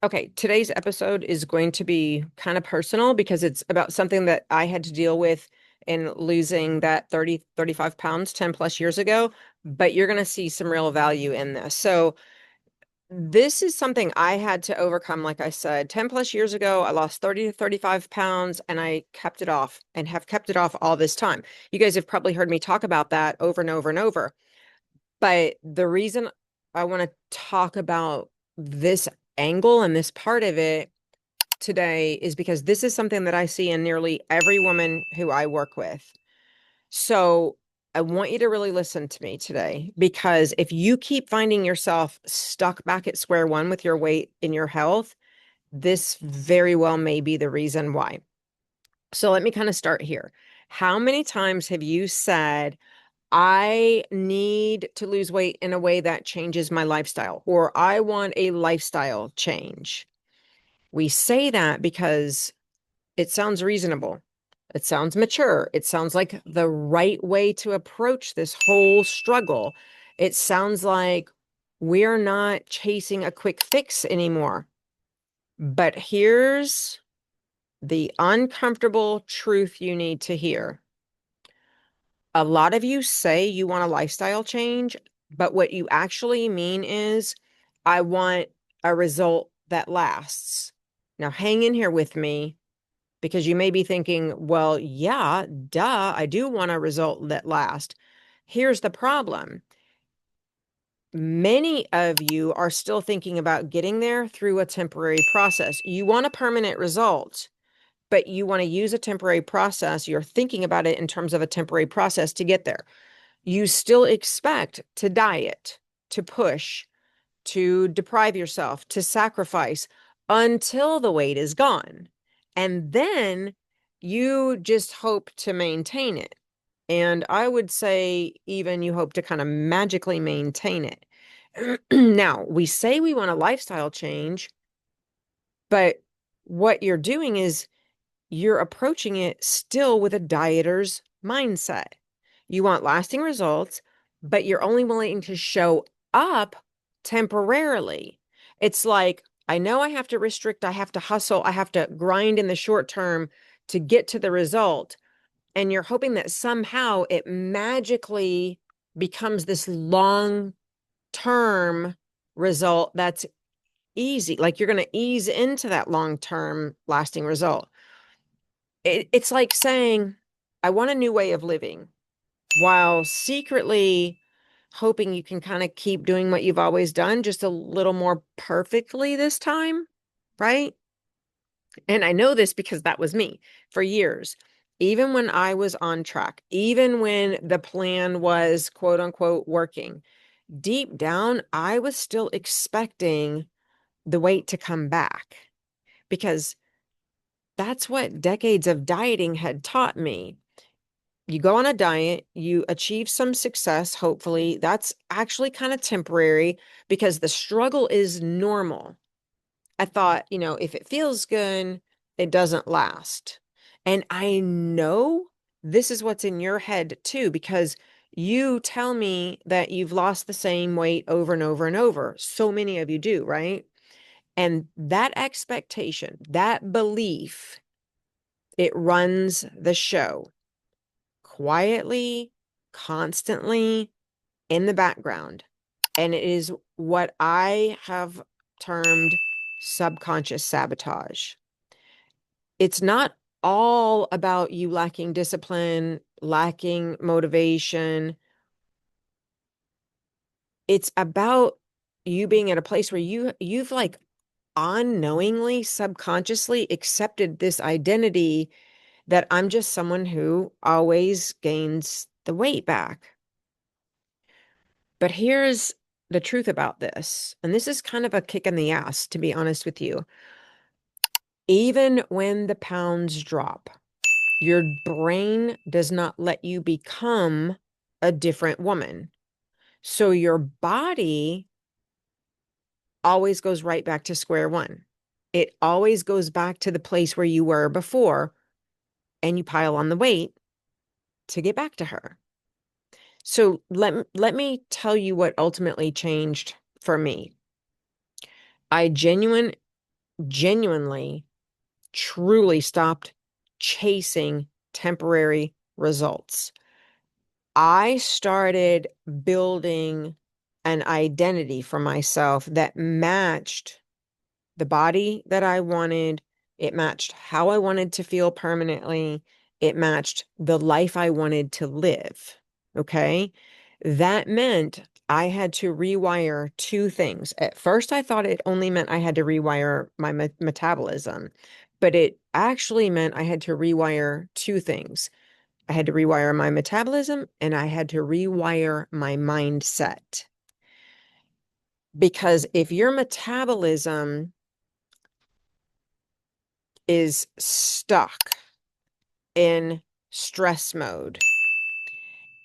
Okay, today's episode is going to be kind of personal because it's about something that I had to deal with in losing that 35 pounds 10 plus years ago, but you're going to see some real value in this. So, this is something I had to overcome. Like I said, 10 plus years ago, I lost 30 to 35 pounds and I kept it off and have kept it off all this time. You guys have probably heard me talk about that over and over and over. But the reason I want to talk about this angle and this part of it today is because this is something that I see in nearly every woman who I work with. So I want you to really listen to me today because if you keep finding yourself stuck back at square one with your weight and your health, this very well may be the reason why. So let me kind of start here. How many times have you said, I need to lose weight in a way that changes my lifestyle, or I want a lifestyle change? We say that because it sounds reasonable. It sounds mature. It sounds like the right way to approach this whole struggle. It sounds like we're not chasing a quick fix anymore. But here's the uncomfortable truth you need to hear. A lot of you say you want a lifestyle change, but what you actually mean is, I want a result that lasts. Now, hang in here with me because you may be thinking, well, yeah, duh, I do want a result that lasts. Here's the problem. Many of you are still thinking about getting there through a temporary process. You want a permanent result, but you want to use a temporary process. You're thinking about it in terms of a temporary process to get there. You still expect to diet, to push, to deprive yourself, to sacrifice until the weight is gone. And then you just hope to maintain it. And I would say, even you hope to kind of magically maintain it. Now, we say we want a lifestyle change, but what you're doing is you're approaching it still with a dieter's mindset. You want lasting results, but you're only willing to show up temporarily. It's like, I know I have to restrict, I have to hustle, I have to grind in the short term to get to the result. And you're hoping that somehow it magically becomes this long term result that's easy. Like you're going to ease into that long term lasting result. It's like saying, I want a new way of living while secretly hoping you can kind of keep doing what you've always done, just a little more perfectly this time, right? And I know this because that was me for years. Even when I was on track, even when the plan was quote unquote working, deep down, I was still expecting the weight to come back because that's what decades of dieting had taught me. You go on a diet, you achieve some success, hopefully. That's actually kind of temporary because the struggle is normal. I thought, if it feels good, it doesn't last. And I know this is what's in your head too, because you tell me that you've lost the same weight over and over and over. So many of you do, right? And that expectation, that belief, it runs the show quietly, constantly in the background. And it is what I have termed subconscious sabotage. It's not all about you lacking discipline, lacking motivation. It's about you being at a place where you've like unknowingly, subconsciously accepted this identity that I'm just someone who always gains the weight back. But here's the truth about this, and this is kind of a kick in the ass, to be honest with you. Even when the pounds drop, your brain does not let you become a different woman. So your body always goes right back to square one. It always goes back to the place where you were before, and you pile on the weight to get back to her. So let me tell you what ultimately changed for me. I genuinely, truly stopped chasing temporary results. I started building an identity for myself that matched the body that I wanted. It matched how I wanted to feel permanently. It matched the life I wanted to live. Okay. That meant I had to rewire two things. At first, I thought it only meant I had to rewire my metabolism, but it actually meant I had to rewire two things. I had to rewire my metabolism and I had to rewire my mindset. Because if your metabolism is stuck in stress mode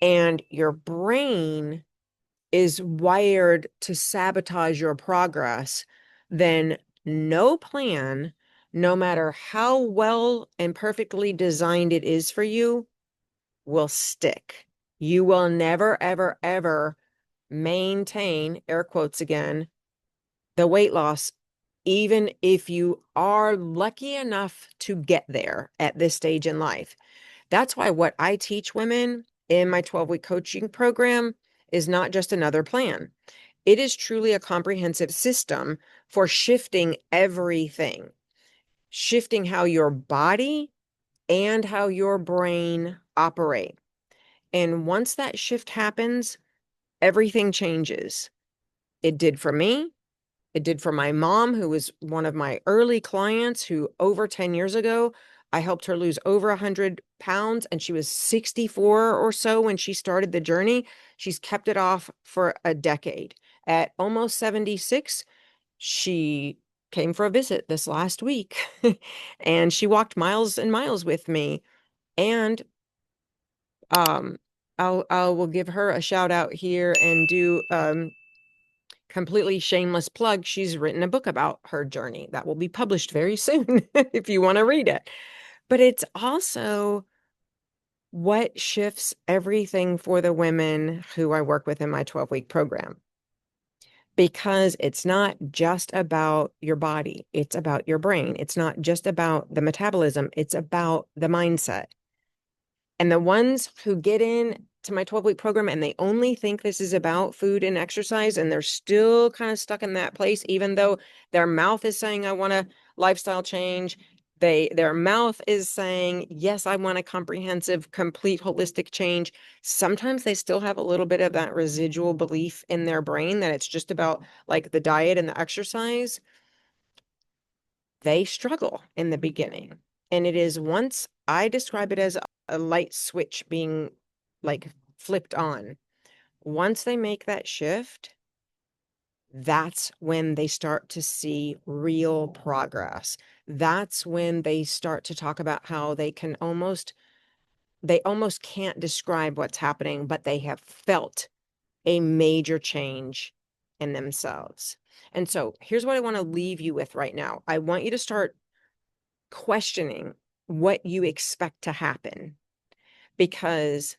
and your brain is wired to sabotage your progress, then no plan, no matter how well and perfectly designed it is for you, will stick. You will never, ever, ever maintain, air quotes again, the weight loss, even if you are lucky enough to get there at this stage in life. That's why what I teach women in my 12-week coaching program is not just another plan. It is truly a comprehensive system for shifting everything, shifting how your body and how your brain operate. And once that shift happens, everything changes. It did for me. It did for my mom, who was one of my early clients, who over 10 years ago, I helped her lose over 100 pounds, and she was 64 or so when she started the journey. She's kept it off for a decade. At almost 76, she came for a visit this last week and she walked miles and miles with me. And um, I will give her a shout out here and do completely shameless plug. She's written a book about her journey that will be published very soon if you want to read it. But it's also what shifts everything for the women who I work with in my 12-week program. Because it's not just about your body, it's about your brain. It's not just about the metabolism, it's about the mindset. And the ones who get in to my 12-week program and they only think this is about food and exercise, and they're still kind of stuck in that place, even though their mouth is saying, I want a lifestyle change. Their mouth is saying, yes, I want a comprehensive, complete, holistic change. Sometimes they still have a little bit of that residual belief in their brain that it's just about like the diet and the exercise. They struggle in the beginning. And it is, once I describe it as a light switch being like flipped on, once they make that shift, that's when they start to see real progress. That's when they start to talk about how they almost can't describe what's happening, but they have felt a major change in themselves. And so here's what I want to leave you with right now. I want you to start questioning what you expect to happen, because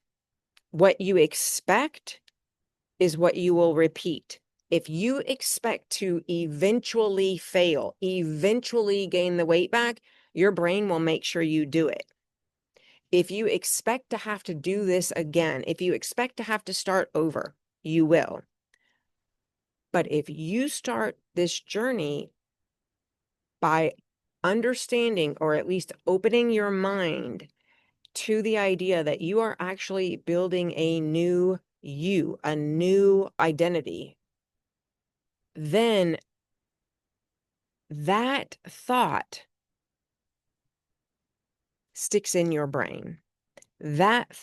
what you expect is what you will repeat. If you expect to eventually fail, eventually gain the weight back, your brain will make sure you do it. If you expect to have to do this again, if you expect to have to start over, you will. But if you start this journey by understanding, or at least opening your mind to the idea that you are actually building a new you, a new identity, then that thought sticks in your brain. That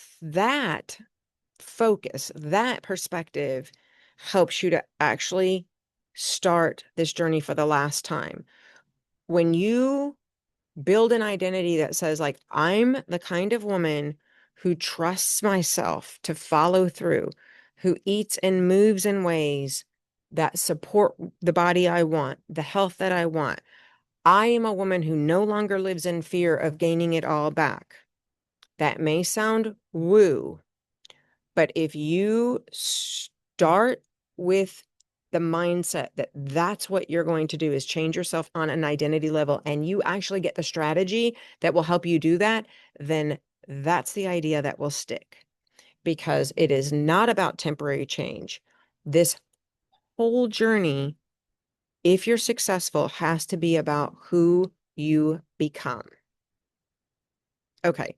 focus, that perspective helps you to actually start this journey for the last time. When you build an identity that says, like, I'm the kind of woman who trusts myself to follow through, who eats and moves in ways that support the body I want, the health that I want. I am a woman who no longer lives in fear of gaining it all back. That may sound woo, but if you start with the mindset that that's what you're going to do is change yourself on an identity level, and you actually get the strategy that will help you do that, then that's the idea that will stick, because it is not about temporary change. This whole journey, if you're successful, has to be about who you become. Okay.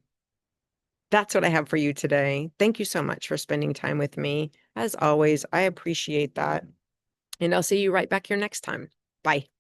That's what I have for you today. Thank you so much for spending time with me. As always, I appreciate that. And I'll see you right back here next time. Bye.